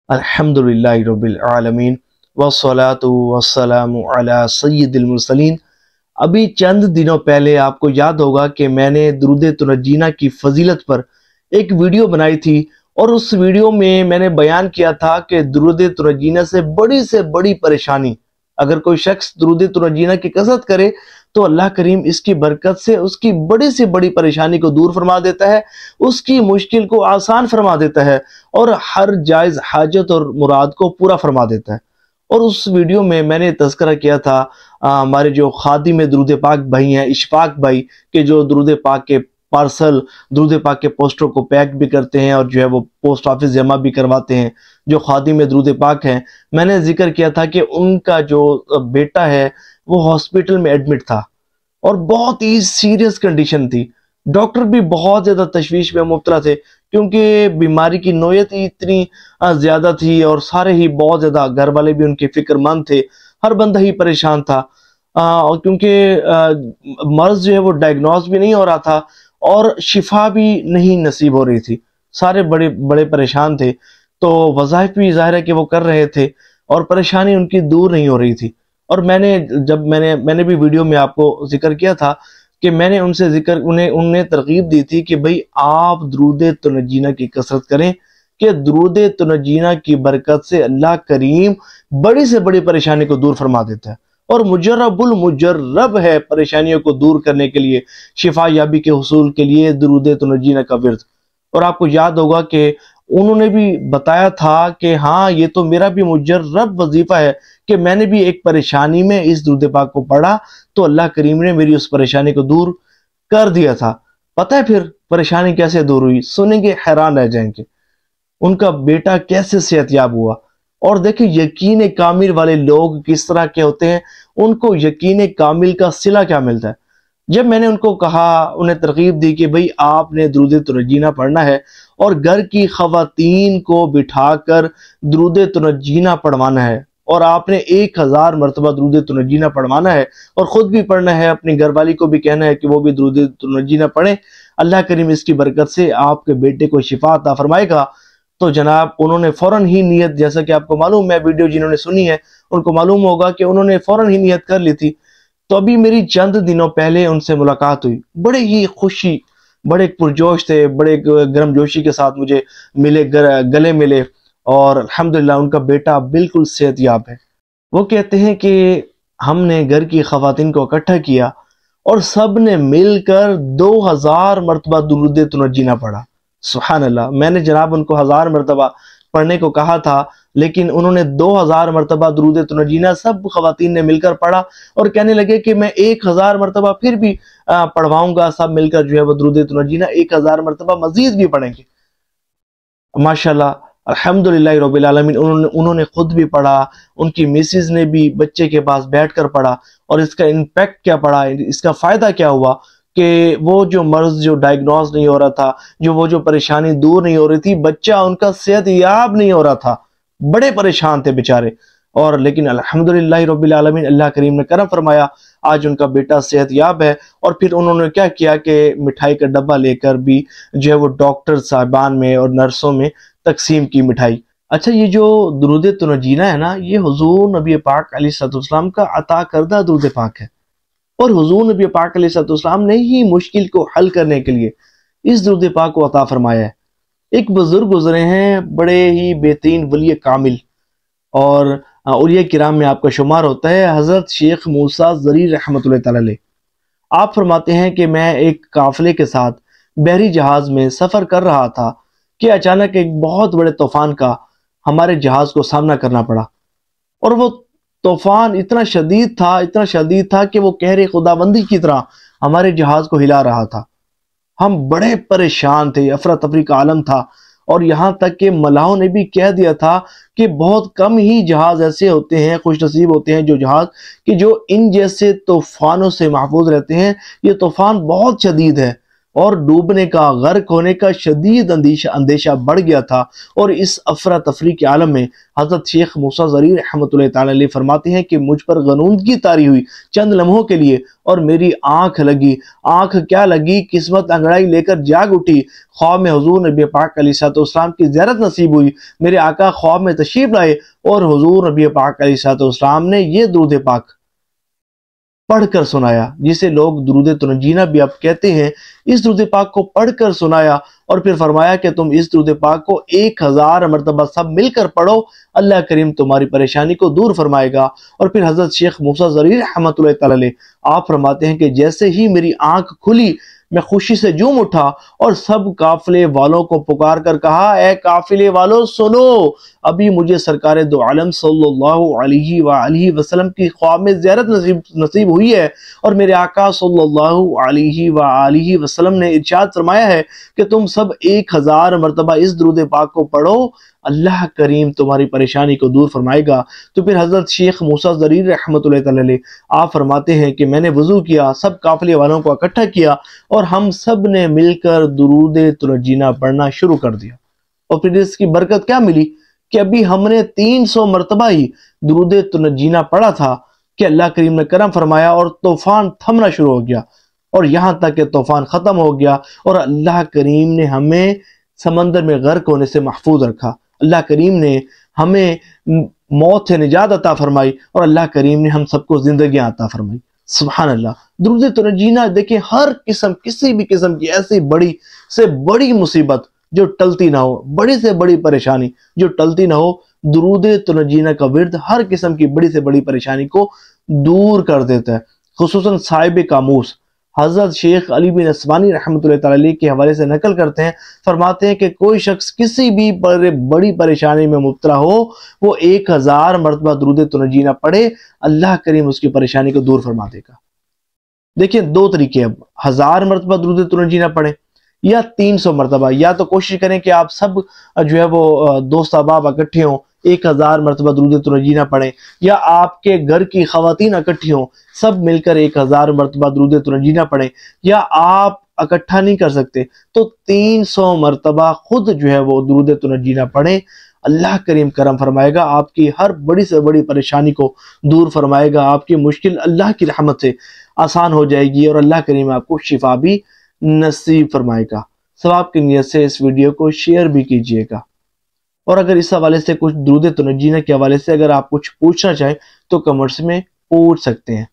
अल्हम्दुलिल्लाहि रब्बिल आलमीन वस्सलातु वस्सलामु अला सय्यिदिल मुरसलीन। अभी चंद दिनों पहले आपको याद होगा कि मैंने दुरूद तुनज्जीना की फजीलत पर एक वीडियो बनाई थी और उस वीडियो में मैंने बयान किया था कि दुरूद तुनज्जीना से बड़ी परेशानी, अगर कोई शख्स दुरूद तुनज्जीना की कसरत करे तो अल्लाह करीम इसकी बरकत से उसकी बड़ी से बड़ी परेशानी को दूर फरमा देता है, उसकी मुश्किल को आसान फरमा देता है और हर जायज़ हाजत और मुराद को पूरा फरमा देता है। और उस वीडियो में मैंने तज़किरा किया था हमारे जो खादिम दुरूद पाक भाई हैं, इशफाक भाई, के जो दुरूद पाक के पार्सल, दुरूद पाक के पोस्टर को पैक भी करते हैं और जो है वो पोस्ट ऑफिस जमा भी करवाते हैं, जो खादिम दुरूद पाक हैं। मैंने जिक्र किया था कि उनका जो बेटा है वो हॉस्पिटल में एडमिट था और बहुत ही सीरियस कंडीशन थी। डॉक्टर भी बहुत ज़्यादा तशवीश में मुब्तला थे क्योंकि बीमारी की नोयत ही इतनी ज़्यादा थी और सारे ही बहुत ज़्यादा, घर वाले भी उनके फिक्रमंद थे, हर बंदा ही परेशान था और क्योंकि मर्ज जो है वो डायग्नोज भी नहीं हो रहा था और शिफा भी नहीं नसीब हो रही थी। सारे बड़े बड़े परेशान थे, तो वज़ाइफ भी ज़ाहिर है कि वो कर रहे थे और परेशानी उनकी दूर नहीं हो रही थी। और मैंने भी वीडियो में आपको जिक्र किया था कि मैंने उनसे उन्हें तरगीब दी थी कि भाई आप दुरूद तुनज्जीना की कसरत करें कि दुरूद तुनज्जीना की बरकत से अल्लाह करीम बड़ी से बड़ी परेशानी को दूर फरमा देता है और मुजर्रबुल मुजर्रब है परेशानियों को दूर करने के लिए, शिफा याबी के हुसूल के लिए दुरूद तुनज्जीना का विर्द। और आपको याद होगा कि उन्होंने भी बताया था कि हाँ, ये तो मेरा भी मुजर्रब वजीफा है कि मैंने भी एक परेशानी में इस दुरूद पाक को पढ़ा तो अल्लाह करीम ने मेरी उस परेशानी को दूर कर दिया था। पता है फिर परेशानी कैसे दूर हुई? सुनेंगे हैरान रह जाएंगे। उनका बेटा कैसे सेहतयाब हुआ। और देखिए यकीन कामिल वाले लोग किस तरह के होते हैं, उनको यकीन कामिल का सिला क्या मिलता है। जब मैंने उनको कहा, उन्हें तरगीब दी कि भाई आपने दुरूद तुनज्जीना पढ़ना है और घर की खवातीन को बिठाकर दुरूद तुनज्जीना पढ़वाना है और आपने 1000 मरतबा दुरूद तुनज्जीना पढ़वाना है और ख़ुद भी पढ़ना है, अपनी घरवाली को भी कहना है कि वो भी दुरूद तुनज्जीना पढ़े। अल्लाह करीम इसकी बरकत से आपके बेटे को शिफा अता फरमाएगा। तो जनाब उन्होंने फ़ौरन ही नियत, जैसा कि आपको मालूम है, वीडियो जिन्होंने सुनी है उनको मालूम होगा कि उन्होंने फ़ौरन ही नियत कर ली थी। तो अभी मेरी चंद दिनों पहले उनसे मुलाकात हुई, बड़े ही खुशी, बड़े पुरजोश थे, बड़े गर्मजोशी के साथ मुझे मिले, गले मिले और अल्हम्दुलिल्लाह उनका बेटा बिल्कुल सेहतयाब है। वो कहते हैं कि हमने घर की खवातीन को इकट्ठा किया और सब ने मिलकर 2000 मरतबा दुरूद तुनज्जीना पढ़ा। सुभान अल्लाह। मैंने जनाब उनको 1000 मरतबा पढ़ने को कहा था, लेकिन उन्होंने 2000 मरतबा दुरूद तुनज्जीना सब खवातीन ने मिलकर पढ़ा और कहने लगे कि मैं 1000 मरतबा फिर भी पढ़वाऊंगा। सब मिलकर जो है वो दुरूद तुनज्जीना 1000 मरतबा मजीद भी पढ़ेंगे। माशाल्लाह, अल्हम्दुलिल्लाह रब्बिल आलमीन। उन्होंने खुद भी पढ़ा, उनकी मिसेज ने भी बच्चे के पास बैठकर पढ़ा और इसका इम्पैक्ट क्या पड़ा, इसका फ़ायदा क्या हुआ कि वो जो मर्ज जो डायग्नोज नहीं हो रहा था, वो जो परेशानी दूर नहीं हो रही थी, बच्चा उनका सेहतयाब नहीं हो रहा था, बड़े परेशान थे बेचारे। और लेकिन अल्हम्दुलिल्लाह रब्बिल आलमीन, अल्लाह करीम ने करम फरमाया, आज उनका बेटा सेहतयाब है। और फिर उन्होंने क्या किया कि मिठाई का डब्बा लेकर भी जो है वो डॉक्टर साहिबान में और नर्सों में तकसीम की मिठाई। अच्छा, ये जो दुरूद तुनज्जीना है ना, ये हुजूर नबी पाक अलैहिस्सलाम का अता करदा दुरूद पाक है और हुजूर नबी पाक अलैहिस्सलाम ने ही मुश्किल को हल करने के लिए इस दुरूद पाक को अता फरमाया है। एक बुजुर्ग गुजरे हैं, बड़े ही बेहतरीन वली कामिल और औलिया किराम में आपका शुमार होता है, हज़रत शेख मूसा ज़रीर रहमतुल्लाह तआला अलैह। आप फरमाते हैं कि मैं एक काफिले के साथ बहरी जहाज़ में सफ़र कर रहा था कि अचानक एक बहुत बड़े तूफान का हमारे जहाज़ को सामना करना पड़ा और वो तूफान इतना शदीद था कि वो कहरे खुदाबंदी की तरह हमारे जहाज़ को हिला रहा था। हम बड़े परेशान थे, अफरा तफरी का आलम था और यहाँ तक कि मलाहों ने भी कह दिया था कि बहुत कम ही जहाज़ ऐसे होते हैं, खुशनसीब होते हैं जो जहाज़ कि जो इन जैसे तूफ़ानों से महफूज रहते हैं। ये तूफ़ान बहुत शदीद है اور ڈوبنے کا، غرق ہونے کا شدید اندیشہ بڑھ گیا تھا۔ اور اس افراتفری کے عالم میں حضرت شیخ موسیٰ ضریر رحمۃ اللہ تعالی علیہ فرماتے ہیں کہ مجھ پر غنودگی طاری ہوئی چند لمحوں کے لیے، اور میری آنکھ لگی۔ آنکھ کیا لگی، قسمت انگڑائی لے کر جاگ اٹھی۔ خواب میں حضور نبی پاک علیہ السلام کی زیارت نصیب ہوئی۔ میرے آقا خواب میں تشریف لائے اور حضور نبی پاک علیہ السلام نے یہ درود پاک پڑھ کر سنایا، جسے لوگ درود تنجینہ بھی اب کہتے ہیں۔ اس درود پاک کو پڑھ کر سنایا اور پھر فرمایا کہ تم اس درود پاک کو 1000 مرتبہ سب مل کر پڑھو، اللہ کریم تمہاری پریشانی کو دور فرمائے گا۔ اور پھر حضرت شیخ موسیٰ ضریر رحمۃ اللہ تعالی علیہ آپ فرماتے ہیں کہ جیسے ہی میری آنکھ کھلی میں خوشی سے جھوم اٹھا اور سب قافلے والوں کو پکار کر کہا، اے قافلے والوں سنو، ابھی مجھے سرکار دو عالم صلی اللہ علیہ وآلہ وسلم کی خواب میں زیارت نصیب ہوئی ہے، اور میرے آقا صلی اللہ علیہ وآلہ وسلم نے ارشاد فرمایا ہے کہ تم سب 1000 مرتبہ اس درود پاک کو پڑھو، اللہ کریم تمہاری پریشانی کو دور فرمائے گا۔ تو پھر حضرت شیخ موسیٰ ضریر رحمۃ اللہ تعالی علیہ آپ فرماتے ہیں کہ میں نے وضو کیا، سب قافلے والوں کو اکٹھا کیا اور ہم سب نے مل کر درود تنجینہ پڑھنا شروع کر دیا۔ اور پھر اس کی برکت کیا ملی کہ ابھی ہم نے 300 مرتبہ ہی درود تنجینہ پڑھا تھا کہ اللہ کریم نے کرم فرمایا اور طوفان تھمنا شروع ہو گیا، اور یہاں تک کہ طوفان ختم ہو گیا اور اللہ کریم نے ہمیں سمندر میں غرق ہونے سے محفوظ رکھا۔ اللہ کریم نے ہمیں موت سے نجات عطا فرمائی اور اللہ کریم نے ہم سب کو زندگیاں عطا فرمائی۔ سبحان اللہ۔ درود تنجینہ دیکھیں، ہر قسم کسی بھی قسم کی ایسی بڑی سے بڑی مصیبت جو ٹلتی نہ ہو، بڑی سے بڑی پریشانی جو ٹلتی نہ ہو، درود تنجینہ کا ورد ہر قسم کی بڑی سے بڑی پریشانی کو دور کر دیتا ہے۔ خصوصاً صاحب قاموس حضرت شیخ علی بن اسوانی رحمۃ اللہ تعالی علیہ کے حوالے سے نقل کرتے ہیں، فرماتے ہیں کہ کوئی شخص کسی بھی بڑی پریشانی میں مبتلا ہو، وہ 1000 مرتبہ درود تنجینہ پڑھے، اللہ کریم اس کی پریشانی کو دور فرما دے گا۔ دیکھیں 2 طریقے، اب 1000 مرتبہ درود تنجینہ پڑھیں یا 300 مرتبہ، یا تو کوشش کریں کہ آپ سب جو ہے وہ دوست احباب اکٹھے ہوں، 1000 مرتبہ درود تنجینہ پڑھیں، یا آپ کے گھر کی خواتین اکٹھی ہوں، سب مل کر 1000 مرتبہ درود تنجینہ پڑھیں، یا آپ اکٹھا نہیں کر سکتے تو 300 مرتبہ خود جو ہے وہ درود تنجینہ پڑھیں، اللہ کریم کرم فرمائے گا، آپ کی ہر بڑی سے بڑی پریشانی کو دور فرمائے گا، آپ کی مشکل اللہ کی رحمت سے آسان ہو جائے گی اور اللہ کریم آپ کو شفا بھی نصیب فرمائے گا۔ ثواب کی نیت سے اس ویڈیو کو شیئر بھی کیجئے گا، اور اگر اس حوالے سے کچھ درود تنجینہ کے حوالے سے اگر آپ کچھ پوچھنا چاہیں تو کمنٹس میں پوچھ سکتے ہیں۔